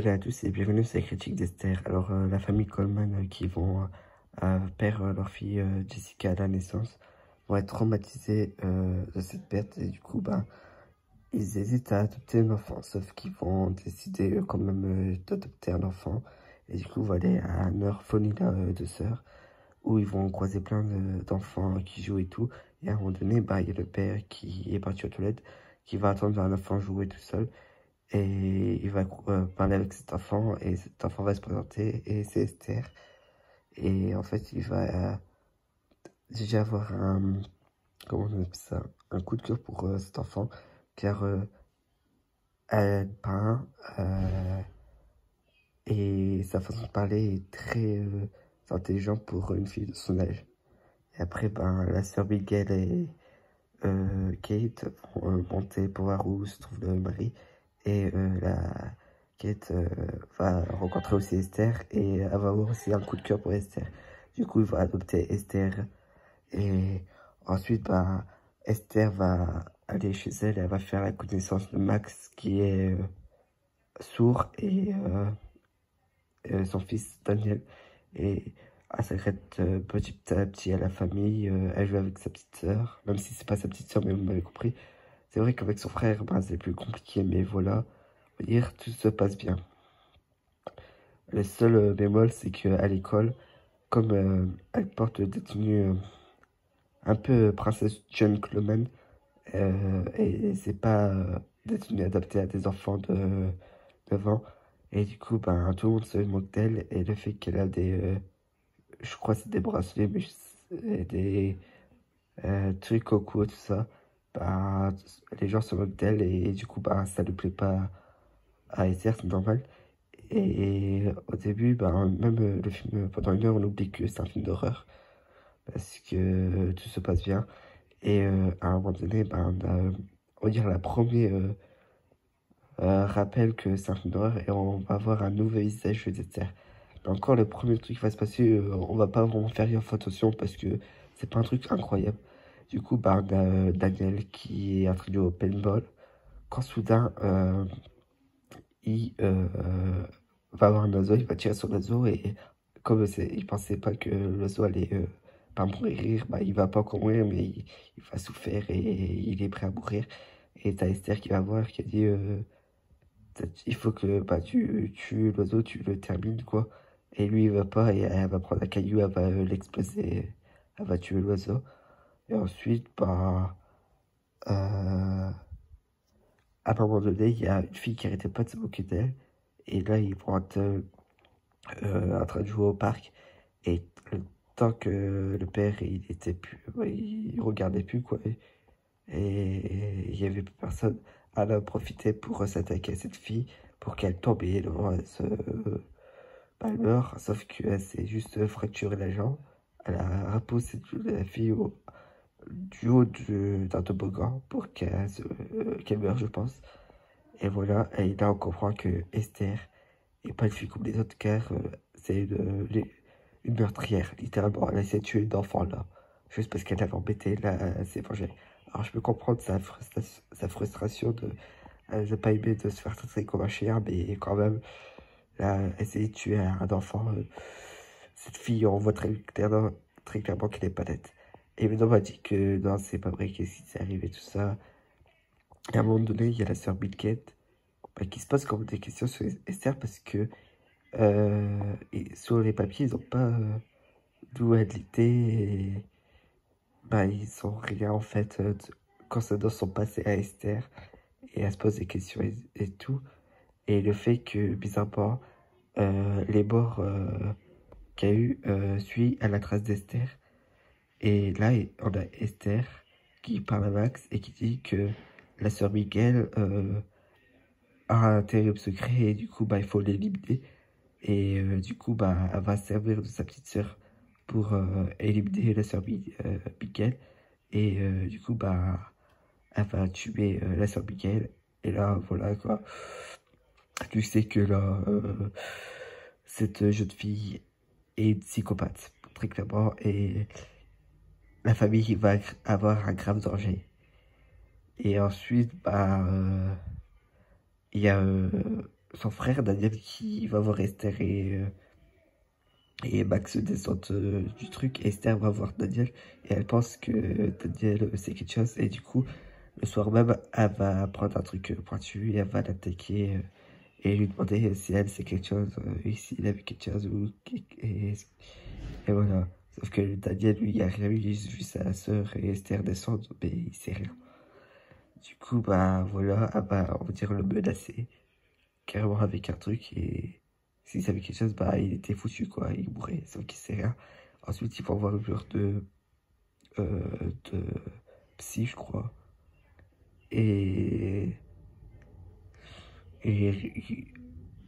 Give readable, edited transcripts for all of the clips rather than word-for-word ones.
Salut à tous et bienvenue sur la critique d'Esther. Alors, la famille Coleman qui vont perdre leur fille Jessica à la naissance vont être traumatisés de cette perte et du coup, ils hésitent à adopter un enfant, sauf qu'ils vont décider quand même d'adopter un enfant et du coup, ils vont aller à un orphelinat de sœurs où ils vont croiser plein d'enfants qui jouent et tout. Et à un moment donné, il y a le père qui est parti aux toilettes, qui va attendre un enfant jouer tout seul. Et il va parler avec cet enfant et cet enfant va se présenter et c'est Esther. Et en fait, il va déjà avoir comment on appelle ça, un coup de cœur pour cet enfant car elle peint et sa façon de parler est très intelligente pour une fille de son âge. Et après, la sœur Miguel et Kate vont monter pour voir où se trouve le mari. Et Kate va rencontrer aussi Esther et elle va avoir aussi un coup de cœur pour Esther. Du coup, il va adopter Esther. Et ensuite, Esther va aller chez elle et elle va faire la connaissance de Max qui est sourd et son fils Daniel. Et elle s'arrête petit à petit à la famille. Elle joue avec sa petite sœur, même si c'est pas sa petite sœur, mais vous m'avez compris. C'est vrai qu'avec son frère, c'est plus compliqué, mais voilà, on va dire, tout se passe bien. Le seul bémol, c'est qu'à l'école, comme elle porte des tenues un peu princesse gentleman, et c'est pas des tenues adaptées à des enfants de 9 ans, et du coup, tout le monde se moque d'elle, et le fait qu'elle a je crois que c'est des bracelets, mais des trucs au cou, tout ça, les gens se moquent d'elle, et du coup, ça ne plaît pas à Esther, c'est normal. Et au début, même le film, pendant une heure, on oublie que c'est un film d'horreur, parce que tout se passe bien. Et à un moment donné, on a, on va dire, la première rappel que c'est un film d'horreur, et on va voir un nouveau visage d'Esther. Mais encore, le premier truc qui va se passer, on va pas vraiment faire gaffe, attention, parce que c'est pas un truc incroyable. Du coup, on a Daniel qui est introduit au paintball, quand soudain, il va avoir un oiseau, il va tirer sur l'oiseau et comme il pensait pas que l'oiseau allait pas mourir, il va pas encore mourir mais il va souffrir et il est prêt à mourir. Et t'as Esther qui va voir, qui a dit il faut que tu tues l'oiseau, tu le termines quoi. Et lui il va pas et elle va prendre un caillou, elle va l'exploser, elle va tuer l'oiseau. Et ensuite, euh, à un moment donné, il y a une fille qui arrêtait pas de se moquer d'elle. Et là, ils vont être en train de jouer au parc. Et le temps que le père, il était plus, il regardait plus, quoi. Et il y avait plus personne. Elle a profité pour s'attaquer à cette fille, pour qu'elle tombe et elle meurt. Sauf qu'elle s'est juste fracturé la jambe. Elle a repoussé la fille du haut d'un toboggan pour qu'elle meure, je pense. Et voilà, et là on comprend que Esther est pas une fille comme les autres, car c'est une meurtrière, littéralement. Elle a essayé de tuer une enfant là, juste parce qu'elle avait embêté, là, elle s'est vengée. Alors je peux comprendre sa frustration de pas aimer de se faire traiter comme un chien, mais quand même, là, essayer de tuer un enfant, cette fille, on voit très clairement qu'elle est pas nette. Et maintenant, on m'a dit que non, c'est pas vrai, qu'est-ce qui s'est arrivé, tout ça. Et à un moment donné, il y a la sœur Bilquette qui se pose comme des questions sur Esther parce que et sur les papiers, ils n'ont pas d'où elle était. Et, ils sont rien en fait concernant son passé à Esther. Et elle se pose des questions et tout. Et le fait que, bizarrement, les morts qu'il y a eu suit à la trace d'Esther. Et là, on a Esther qui parle à Max et qui dit que la sœur Miguel a un terrible secret et du coup, il faut l'éliminer. Et du coup, elle va servir de sa petite sœur pour éliminer la sœur Miguel. Et du coup, elle va tuer la sœur Miguel. Et là, voilà quoi. Tu sais que là, cette jeune fille est une psychopathe, très clairement. Et la famille va avoir un grave danger. Et ensuite, il y a son frère Daniel qui va voir Esther et Max descendent du truc. Esther va voir Daniel et elle pense que Daniel c'est quelque chose. Et du coup, le soir même, elle va prendre un truc pointu et elle va l'attaquer et lui demander si elle c'est quelque chose, et s'il avait quelque chose. Et voilà. Sauf que Daniel, lui, il a rien eu, il a juste vu sa sœur et Esther descendre, mais il sait rien. Du coup, bah voilà, elle va, on va dire, le menacer carrément avec un truc et s'il savait quelque chose, bah il était foutu quoi, il mourrait, sauf qu'il sait rien. Ensuite, il faut avoir une genre de psy, je crois. Et, et,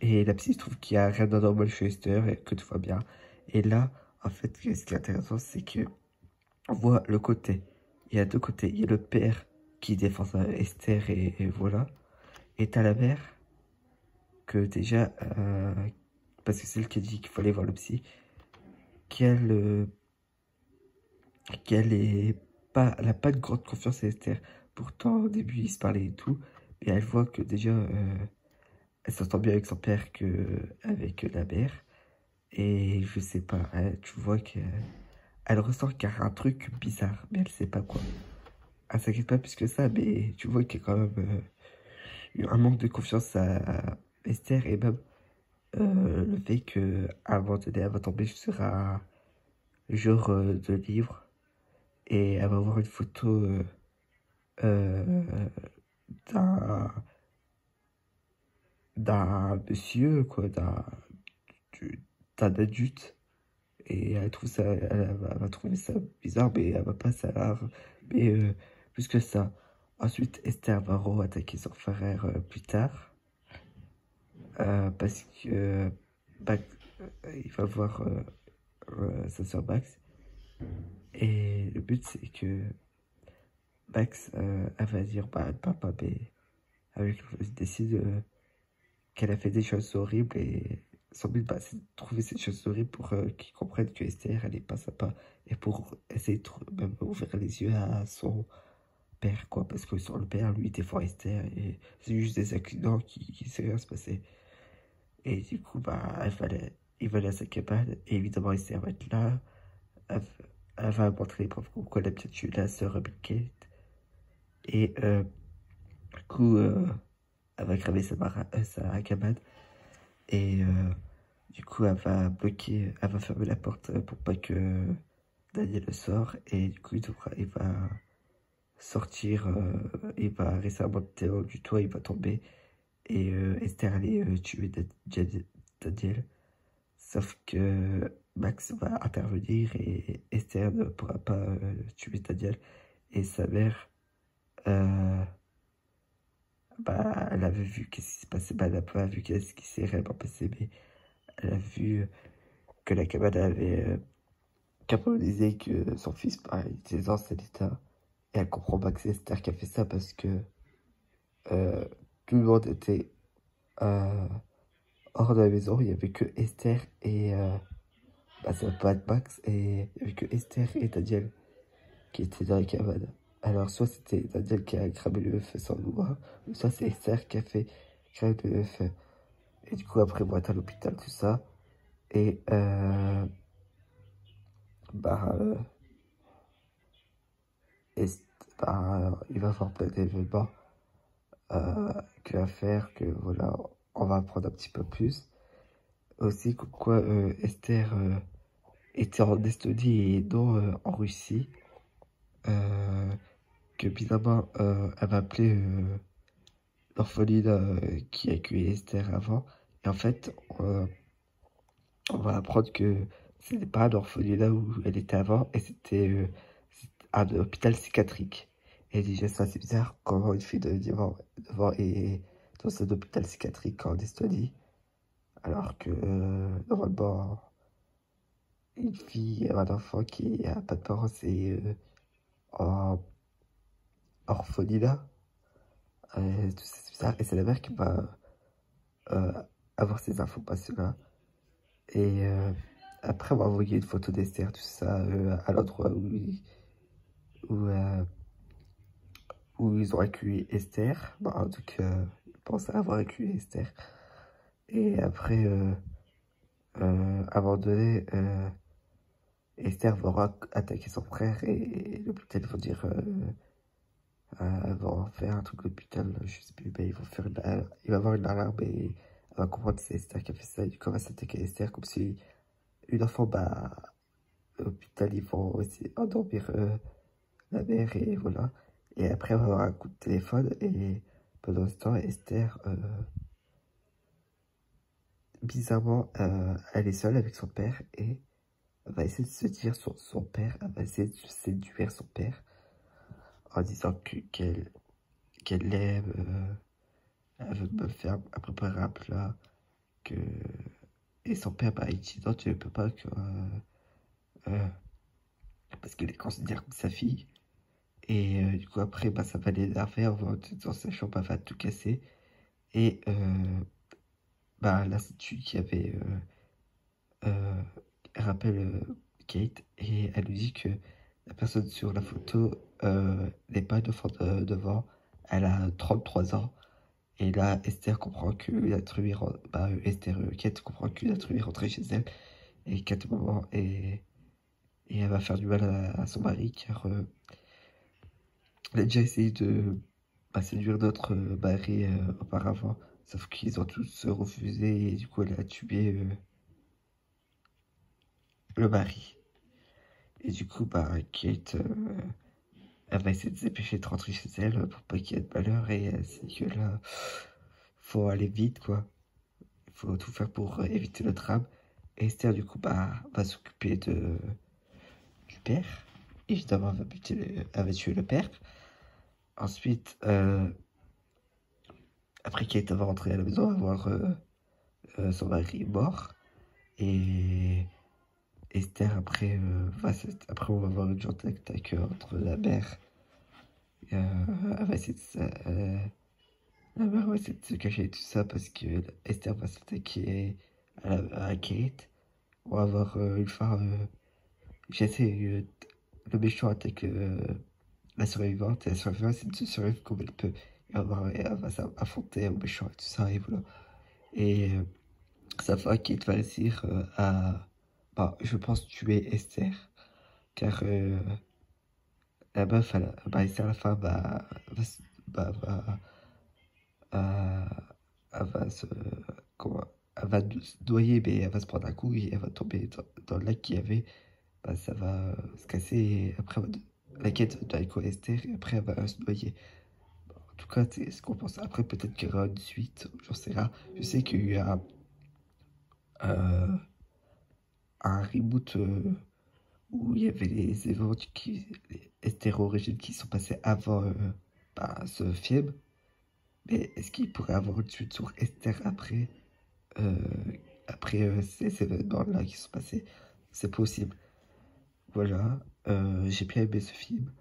et la psy trouve qu'il y a rien d'anormal chez Esther et que tout va bien. Et là, en fait, ce qui est intéressant, c'est que on voit le côté. Il y a deux côtés. Il y a le père qui défend Esther et voilà. Et t'as la mère que déjà, parce que c'est elle qui a dit qu'il fallait voir le psy, qu'elle qu'elle est pas, elle a pas de grande confiance en Esther. Pourtant, au début, ils se parlaient et tout, mais elle voit que déjà, elle s'entend bien avec son père que avec la mère. Et je sais pas, tu vois qu'elle elle ressent qu'il y a un truc bizarre, mais elle sait pas quoi. Elle s'inquiète pas plus que ça, mais tu vois qu'il y a quand même un manque de confiance à Esther et même le fait que à un moment donné, elle va tomber sur un genre de livre et elle va voir une photo euh, d'un d'un monsieur, quoi, du- d'un adulte. Et elle trouve ça, elle va trouver ça bizarre, mais elle va pas savoir. Mais plus que ça. Ensuite, Esther va attaquer son frère plus tard. Parce que Max, il va voir sa soeur Max. Et le but, c'est que Max, elle va dire, bah, papa, mais avec, il décide qu'elle a fait des choses horribles et son but, bah, c'est de trouver ces choses horribles pour qu'ils comprennent que Esther, elle est pas sympa et pour essayer de même ouvrir les yeux à son père, quoi, parce que son père, lui, défend Esther et c'est juste des accidents qui sait rien se passer. Et du coup, bah, il va aller à sa cabane et évidemment, Esther va être là. Elle, elle va montrer les preuves comme quoi elle a bien tué la sœur Kate. Et du coup, elle va cramer sa cabane. Et du coup, elle va bloquer, elle va fermer la porte pour pas que Daniel le sorte. Et du coup, il va sortir, il va récemment du toit, il va tomber. Et Esther allait tuer Daniel. Sauf que Max va intervenir et Esther ne pourra pas tuer Daniel. Et sa mère, euh, bah, elle avait vu qu'est-ce qui se passait. Bah, elle n'a pas vu qu'est-ce qui s'est réellement passé, mais elle a vu que la cabane avait disait que son fils était dans cet état. Et elle comprend pas que c'est Esther qui a fait ça parce que euh, tout le monde était euh, hors de la maison. Il y avait que Esther et bah, ça va pas être Max. Et il y avait que Esther et Daniel qui étaient dans la cabane. Alors soit c'était Daniel qui a cramé le feu sans le voir, ou soit c'est Esther qui a fait cramer le feu. Et du coup après moi à l'hôpital tout ça. Et bah Est- bah, il va y avoir plein d'événements à faire, que voilà, on va apprendre un petit peu plus. Aussi, quoi, Esther était en Estonie et non en Russie. Euh, que bizarrement, elle va appeler l'orpheline qui a accueilli Esther avant. Et en fait, on va apprendre que ce n'est pas l'orphelinat où elle était avant, et c'était un hôpital psychiatrique. Et déjà, ça, c'est bizarre, comment une fille de devant et dans un hôpital psychiatrique en Estonie, alors que normalement, une fille, un enfant qui n'a pas de parents, c'est en orphelinat. Tout ça, c'est bizarre. Et c'est la mère qui va euh, avoir ces informations-là. Et après, on va envoyer une photo d'Esther, tout ça, à l'endroit où, euh, où ils ont accueilli Esther. Bon, en tout cas, ils pensent avoir accueilli Esther. Et après, à un moment donné, Esther va attaquer son frère et l'hôpital, ils vont dire, vont faire un truc d'hôpital, je sais plus, ben, ils vont faire il va avoir une alarme et elle va comprendre que c'est Esther qui a fait ça, et du coup, elle va s'attaquer à Esther comme si une enfant, bah, à l'hôpital, ils vont aussi endormir la mère et voilà. Et après, on va avoir un coup de téléphone et pendant ce temps, Esther, bizarrement, elle est seule avec son père et elle va essayer de se dire sur son père, elle va essayer de séduire son père en disant qu'elle l'aime, elle veut me faire préparer un plat, que... Et son père, bah, il dit non, tu ne peux pas, que, euh, parce qu'il les considère comme sa fille. Et du coup, après, bah, ça va l'énerver, on va dans sa chambre, elle va tout casser. Et bah, l'institut qui avait elle rappelle Kate et elle lui dit que la personne sur la photo n'est pas une enfant devant, elle a 33 ans. Et là, Esther comprend que l'être humain, bah, Kate comprend que l'être humain est rentré chez elle et qu'à tout moment, et elle va faire du mal à son mari car elle a déjà essayé de bah, séduire d'autres maris auparavant, sauf qu'ils ont tous refusé et du coup elle a tué le mari. Et du coup, bah, Kate, elle va essayer de se dépêcher de rentrer chez elle pour pas qu'il y ait de malheur et elle sait que là, faut aller vite, quoi. Il faut tout faire pour éviter le drame. Et Esther, du coup, bah, va s'occuper du père. Évidemment, elle va tuer le père. Ensuite, après Kate va rentrer à la maison, elle va voir son mari mort. Et Esther, après, après, on va voir une journée tac entre la mère. Elle va essayer la mère va essayer de se cacher tout ça parce que Esther va s'attaquer à Kate. On va avoir une fois, j'essaie, le méchant attaque la survivante et la survivante essaie de se survivre comme elle peut. Et elle va s'affronter au méchant et tout ça et voilà. Et ça va Kate va réussir à, bah, je pense, tuer Esther. Car la meuf, bah, Esther, la femme, bah, euh, elle va se, comment, elle va se noyer, mais elle va se prendre un coup et elle va tomber dans le lac qu'il y avait. Bah, ça va se casser et après, la quête doit être Esther et après, elle va se noyer. En tout cas, c'est ce qu'on pense. Après, peut-être qu'il y aura une suite, j'en sais rien. Je sais qu'il y a euh, un reboot où il y avait les événements les Esther origines qui sont passés avant bah, ce film. Mais est-ce qu'il pourrait avoir une suite sur Esther après euh, ces événements-là qui sont passés? C'est possible. Voilà, j'ai bien aimé ce film.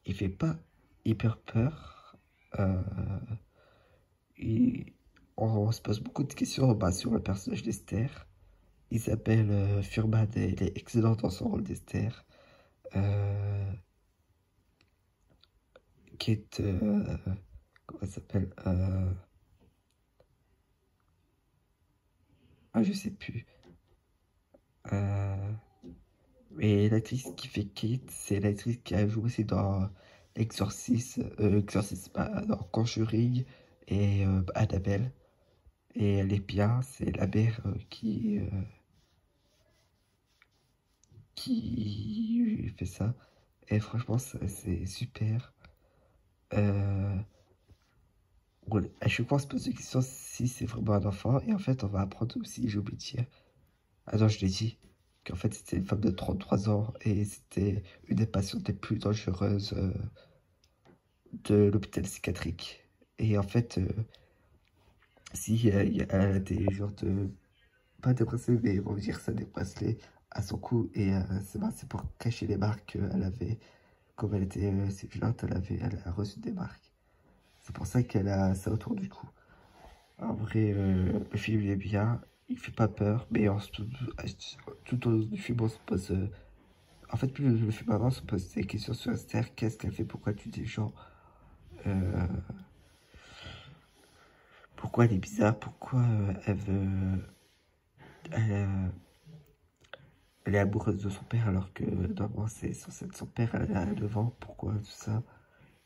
Il fait pas hyper peur. Euh, et on se pose beaucoup de questions bah, sur le personnage d'Esther. Isabelle Fuhrman, elle est excellente dans son rôle d'Esther. Euh, Kate, comment elle s'appelle ah, je sais plus. Euh, mais l'actrice qui fait Kate, c'est l'actrice qui a joué aussi dans Exorcist, dans Conjuring et Annabelle. Et elle est bien, c'est la mère qui fait ça. Et franchement, c'est super. Euh, à chaque fois, on se pose la question si c'est vraiment un enfant. Et en fait, on va apprendre aussi, j'ai oublié de dire. Ah non, je l'ai dit. Qu'en fait, c'était une femme de 33 ans et c'était une des patientes les plus dangereuses de l'hôpital psychiatrique. Et en fait, si elle a des genres de... Pas des bracelets, mais on va dire ça, des bracelets à son cou. Et c'est pour cacher les marques qu'elle avait. Comme elle était si violente, elle a reçu des marques. C'est pour ça qu'elle a ça autour du cou. En vrai, le film il est bien. Il fait pas peur, mais tout au long du film, on se pose... en fait, plus le film avance, on se pose des questions sur Esther. Qu'est-ce qu'elle fait? Pourquoi tu dis gens? Euh, pourquoi elle est bizarre, pourquoi elle veut... Elle est amoureuse de son père alors que normalement c'est censé être son père, elle a le vent, pourquoi tout ça.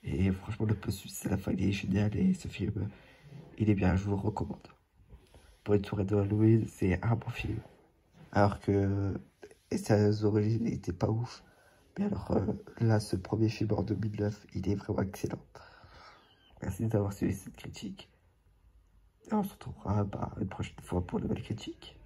Et franchement le processus à la fin il est génial et ce film il est bien, je vous le recommande. Pour une soirée de Halloween, c'est un bon film. Alors que et ses origines n'étaient pas ouf. Mais alors là, ce premier film en 2009, il est vraiment excellent. Merci d'avoir suivi cette critique. Et on se retrouvera une prochaine fois pour de nouvelles critiques.